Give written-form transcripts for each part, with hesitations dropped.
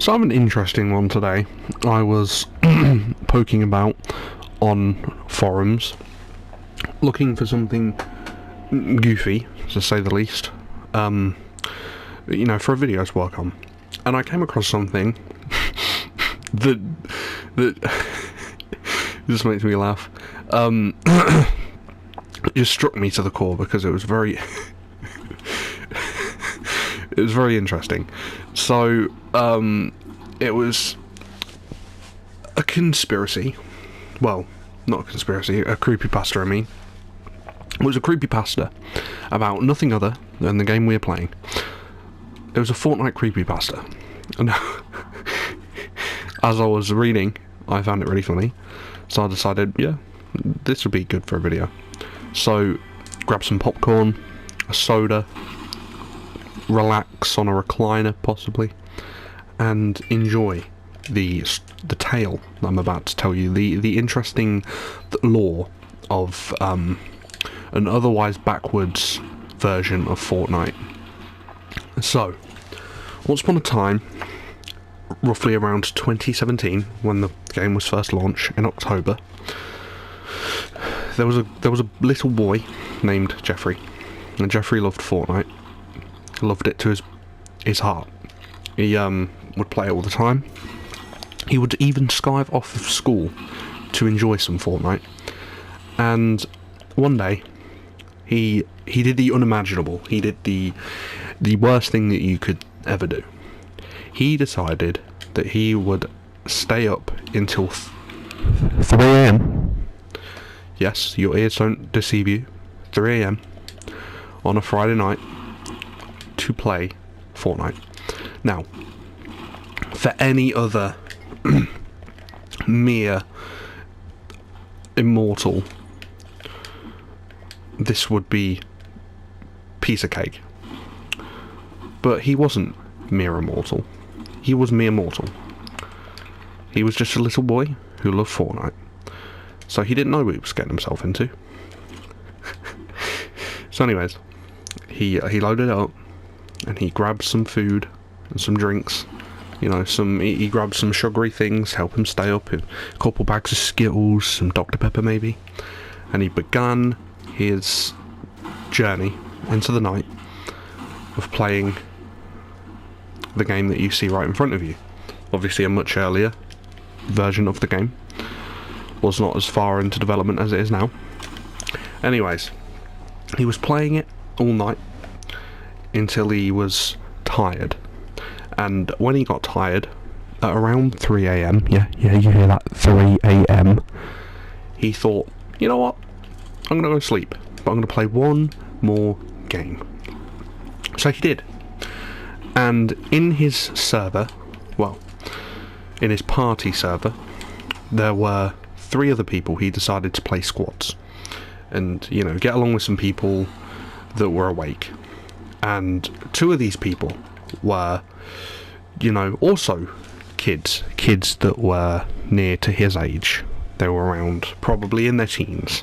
So I have an interesting one today. I was poking about on forums, looking for something goofy, to say the least, for a video to work on. And I came across something that just makes me laugh. It just struck me to the core because it was very it was very interesting. So, it was a conspiracy. Well, not a conspiracy, a creepypasta, I mean. It was a creepypasta about nothing other than the game we are playing. It was a Fortnite creepypasta. And as I was reading, I found it really funny. So I decided, yeah, this would be good for a video. So, grab some popcorn, a soda, relax on a recliner possibly, and enjoy the tale I'm about to tell you, the interesting lore of an otherwise backwards version of Fortnite. So, once upon a time, roughly around 2017, when the game was first launched in October, there was a little boy named Jeffrey, and Jeffrey loved Fortnite. Loved it to his heart. He would play it all the time. He would even skive off of school to enjoy some Fortnite. And one day, he did the unimaginable. He did the worst thing that you could ever do. He decided that he would stay up until 3 a.m. Yes, your ears don't deceive you. 3 a.m. on a Friday night to play Fortnite. Now, for any other mere immortal, this would be piece of cake. But he wasn't mere immortal. He was mere mortal. He was just a little boy who loved Fortnite. So he didn't know what he was getting himself into. So anyways, he loaded it up, and he grabbed some food and some drinks. He grabbed some sugary things, help him stay up, a couple bags of Skittles, some Dr. Pepper maybe. And he began his journey into the night of playing the game that you see right in front of you. Obviously a much earlier version of the game. Was not as far into development as it is now. Anyways, he was playing it all night until he was tired. And when he got tired, at around 3 a.m, yeah, you hear that, 3 a.m, he thought, you know what, I'm going to go to sleep, but I'm going to play one more game. So he did. And in his server, in his party server, there were 3 other people he decided to play squads. And, get along with some people that were awake. And 2 of these people were, also kids that were near to his age. They were around, probably in their teens.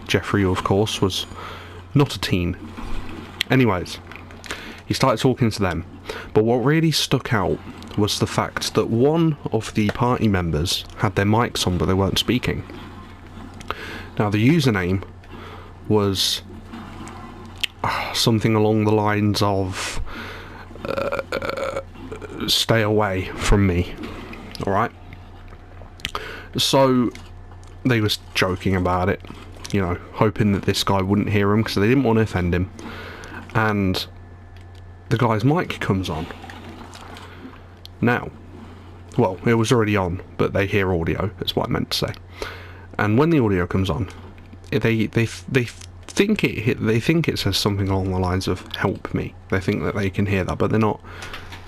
Jeffrey, of course, was not a teen. Anyways, he started talking to them. But what really stuck out was the fact that one of the party members had their mics on, but they weren't speaking. Now, the username was something along the lines of stay away from me. Alright? So they was joking about it, hoping that this guy wouldn't hear him because they didn't want to offend him. And the guy's mic comes on. Now, it was already on, but they hear audio, is what I meant to say. And when the audio comes on, they think it says something along the lines of help me. They think that they can hear that, but they're not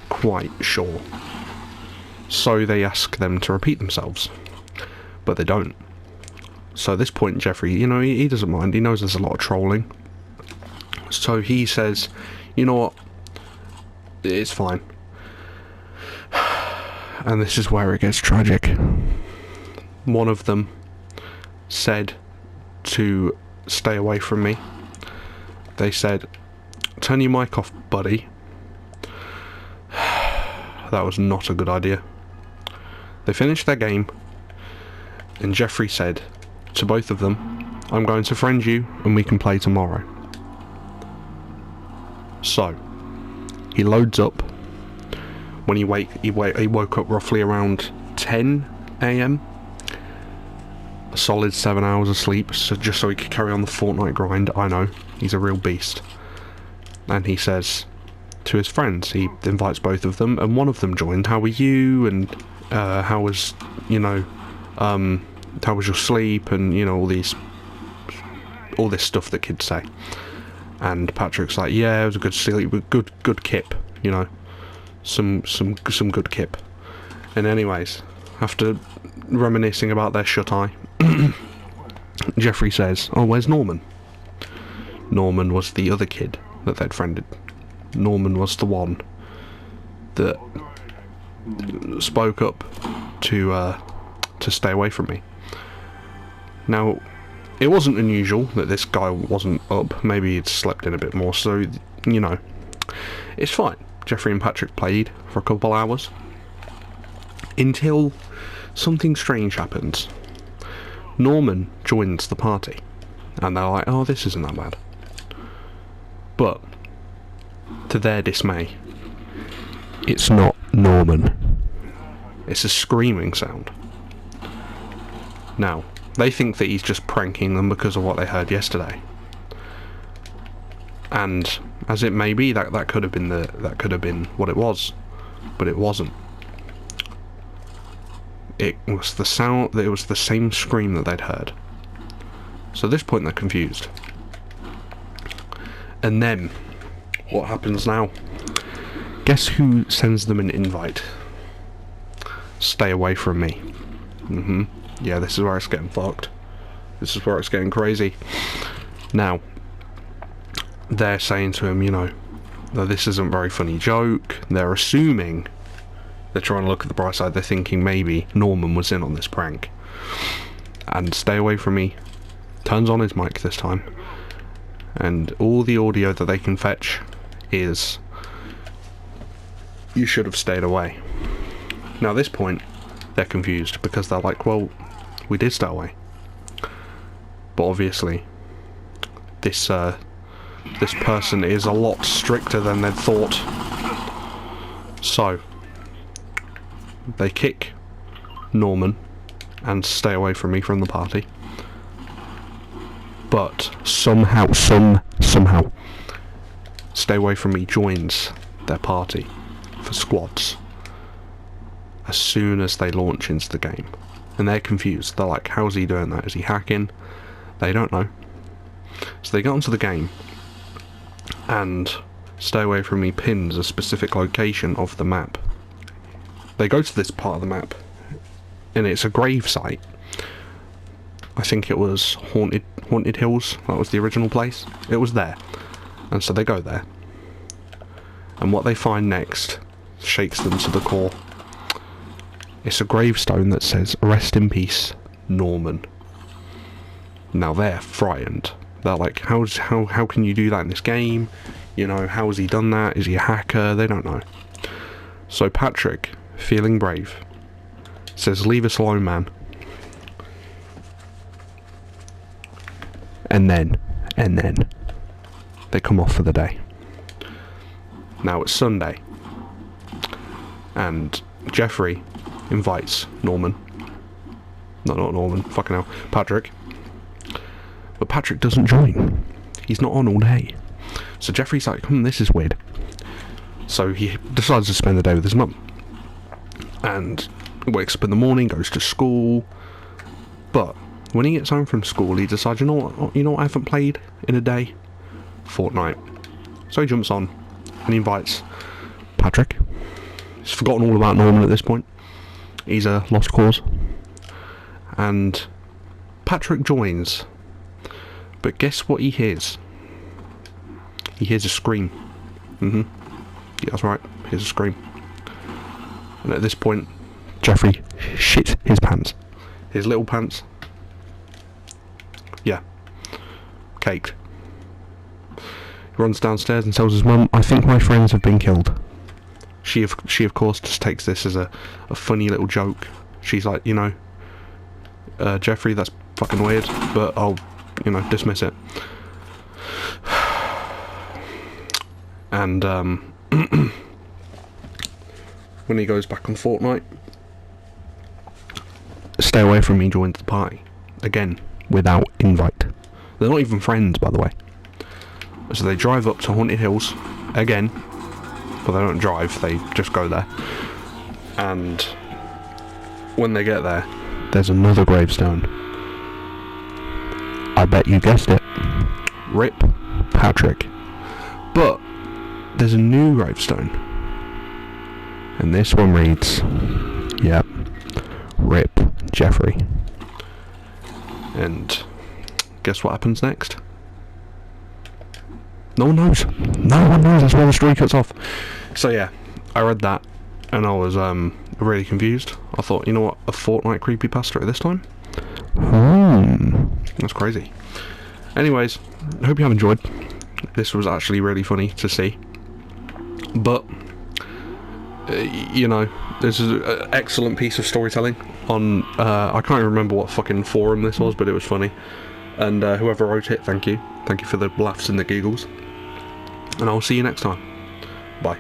quite sure. So they ask them to repeat themselves, but they don't. So at this point, Jeffrey, he doesn't mind. He knows there's a lot of trolling. So he says, you know what, it's fine. And this is where it gets tragic. One of them said to stay away from me. They said, turn your mic off, buddy. that was not a good idea. They finished their game, and Jeffrey said to both of them, I'm going to friend you and we can play tomorrow. So, he loads up. When he woke up roughly around 10 AM. A solid 7 hours of sleep, just so he could carry on the Fortnite grind. I know, he's a real beast. And he says to his friends, he invites both of them, and one of them joined. How are you? And how was, how was your sleep? And all this stuff that kids say. And Patrick's like, yeah, it was a good sleep, good kip, some good kip. And anyways, after reminiscing about their shut eye, Jeffrey says, oh, where's Norman? Norman was the other kid that they'd friended. Norman was the one that spoke up to stay away from me. Now, it wasn't unusual that this guy wasn't up. Maybe he'd slept in a bit more, so, it's fine. Jeffrey and Patrick played for a couple hours until something strange happens. Norman joins the party, and they're like, oh, this isn't that bad. But, to their dismay, it's not Norman. It's a screaming sound. Now, they think that he's just pranking them because of what they heard yesterday. And as it may be, that could have been what it was, but it wasn't. It was the sound. It was the same scream that they'd heard. So at this point, they're confused. And then, what happens now? Guess who sends them an invite? Stay away from me. Yeah, this is where it's getting fucked. This is where it's getting crazy. Now, they're saying to him, that this isn't a very funny joke. They're assuming, they're trying to look at the bright side, they're thinking maybe Norman was in on this prank. And stay away from me turns on his mic this time. And all the audio that they can fetch is, you should have stayed away. Now at this point, they're confused because they're like, well, we did stay away. But obviously, this person is a lot stricter than they'd thought. So, they kick Norman and stay away from me from the party. But somehow, Stay Away From Me joins their party for squads as soon as they launch into the game. And they're confused. They're like, how's he doing that? Is he hacking? They don't know. So they get onto the game, and Stay Away From Me pins a specific location of the map. They go to this part of the map, and it's a grave site. I think it was Haunted Hills. That was the original place. It was there. And so they go there. And what they find next shakes them to the core. It's a gravestone that says, "Rest in peace, Norman." Now they're frightened. They're like, how can you do that in this game? How has he done that? Is he a hacker? They don't know. So Patrick, feeling brave, says, "Leave us alone, man." And then, they come off for the day. Now it's Sunday, and Jeffrey invites Norman. Not Norman, fucking hell, Patrick. But Patrick doesn't join. He's not on all day. So Jeffrey's like, this is weird. So he decides to spend the day with his mum. And wakes up in the morning, goes to school. But when he gets home from school, he decides, you know what I haven't played in a day? Fortnite. So he jumps on and he invites Patrick. He's forgotten all about Norman at this point. He's a lost cause. And Patrick joins. But guess what he hears? He hears a scream. Yeah, that's right. He hears a scream. And at this point, Jeffrey shits his pants. His little pants. Yeah. Caked. He runs downstairs and tells his mum, "I think my friends have been killed." she of course just takes this as a funny little joke. She's like, you know, Jeffrey, that's fucking weird, but I'll, you know, dismiss it. And when he goes back on Fortnite, Stay Away From Me joins the party again without invite. They're not even friends, by the way. So they drive up to Haunted Hills again, but they don't drive, they just go there. And when they get there, there's another gravestone. I bet you guessed it. Rip Patrick. But there's a new gravestone, and this one reads, yep, Rip Jeffrey. And guess what happens next? No one knows. No one knows. That's where the story cuts off. So yeah, I read that and I was really confused. I thought, you know what, a Fortnite creepypasta at this time? That's crazy. Anyways, I hope you have enjoyed. This was actually really funny to see. But you know, this is an excellent piece of storytelling on I can't remember what fucking forum this was, but it was funny. And whoever wrote it, thank you for the laughs and the giggles, and I'll see you next time. Bye.